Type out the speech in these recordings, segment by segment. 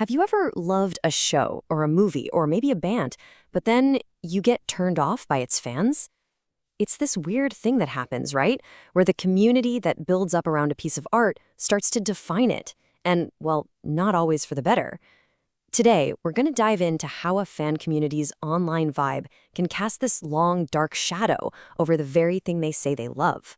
Have you ever loved a show or a movie or maybe a band, but then you get turned off by its fans? It's this weird thing that happens, right? Where the community that builds up around a piece of art starts to define it. And, well, not always for the better. Today, we're going to dive into how a fan community's online vibe can cast this long, dark shadow over the very thing they say they love.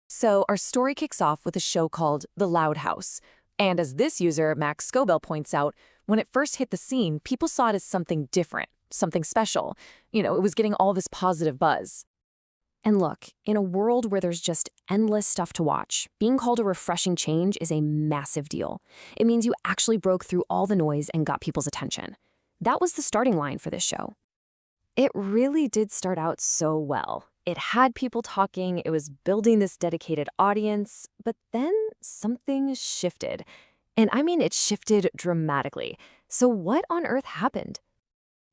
So our story kicks off with a show called The Loud House. And as this user, Max Scobell, points out, when it first hit the scene, people saw it as something different, something special. It was getting all this positive buzz. And look, in a world where there's just endless stuff to watch, being called a refreshing change is a massive deal. It means you actually broke through all the noise and got people's attention. That was the starting line for this show. It really did start out so well. It had people talking, it was building this dedicated audience, but then something shifted. And I mean, it shifted dramatically. So what on earth happened?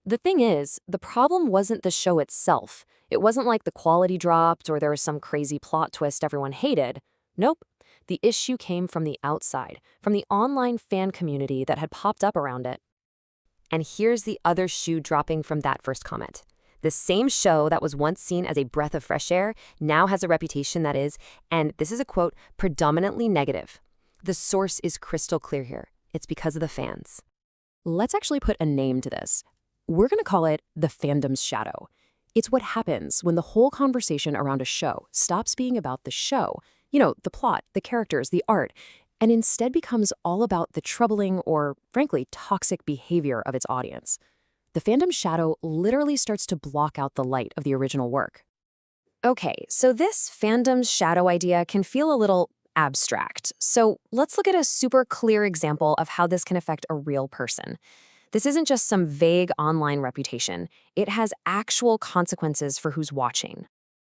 The thing is, the problem wasn't the show itself. It wasn't like the quality dropped or there was some crazy plot twist everyone hated. Nope. The issue came from the outside, from the online fan community that had popped up around it. And here's the other shoe dropping from that first comment. The same show that was once seen as a breath of fresh air now has a reputation that is, and this is a quote, predominantly negative. The source is crystal clear here. It's because of the fans. Let's actually put a name to this. We're going to call it the fandom's shadow. It's what happens when the whole conversation around a show stops being about the show, the plot, the characters, the art, and instead becomes all about the troubling or, frankly, toxic behavior of its audience. The fandom shadow literally starts to block out the light of the original work. Okay, so this fandom's shadow idea can feel a little abstract. So let's look at a super clear example of how this can affect a real person. This isn't just some vague online reputation. It has actual consequences for who's watching.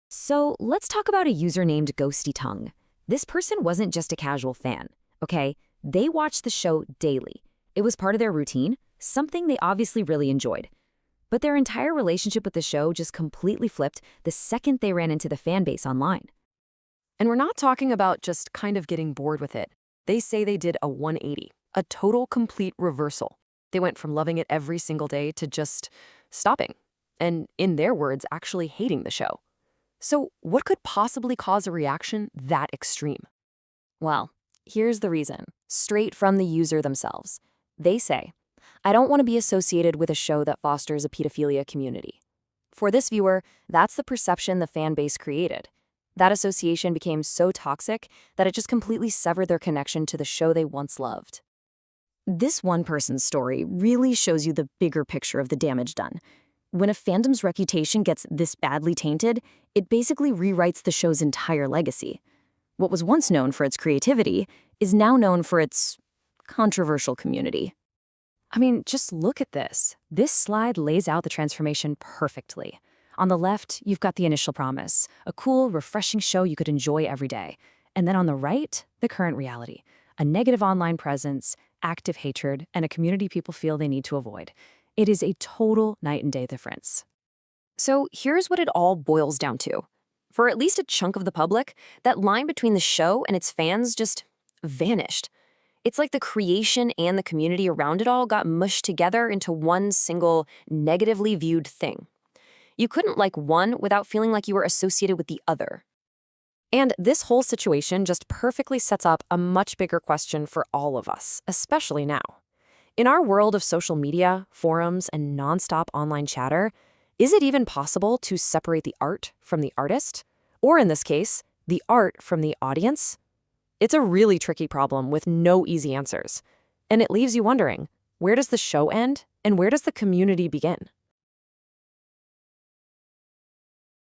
So let's talk about a user named Ghosty Tongue. This person wasn't just a casual fan, okay? They watched the show daily. It was part of their routine, something they obviously really enjoyed. But their entire relationship with the show just completely flipped the second they ran into the fan base online. And we're not talking about just kind of getting bored with it. They say they did a 180, a total complete reversal. They went from loving it every single day to just stopping. And in their words, actually hating the show. So what could possibly cause a reaction that extreme? Well, here's the reason, straight from the user themselves. They say, I don't want to be associated with a show that fosters a pedophilia community. For this viewer, that's the perception the fan base created. That association became so toxic that it just completely severed their connection to the show they once loved. This one person's story really shows you the bigger picture of the damage done. When a fandom's reputation gets this badly tainted, it basically rewrites the show's entire legacy. What was once known for its creativity is now known for its controversial community. I mean, just look at this. This slide lays out the transformation perfectly. On the left, you've got the initial promise, a cool, refreshing show you could enjoy every day. And then on the right, the current reality, a negative online presence, active hatred, and a community people feel they need to avoid. It is a total night and day difference. So here's what it all boils down to. For at least a chunk of the public, that line between the show and its fans just vanished. It's like the creation and the community around it all got mushed together into one single negatively viewed thing. You couldn't like one without feeling like you were associated with the other. And this whole situation just perfectly sets up a much bigger question for all of us, especially now. In our world of social media, forums, and nonstop online chatter, is it even possible to separate the art from the artist? Or in this case, the art from the audience? It's a really tricky problem with no easy answers. And it leaves you wondering, where does the show end and where does the community begin?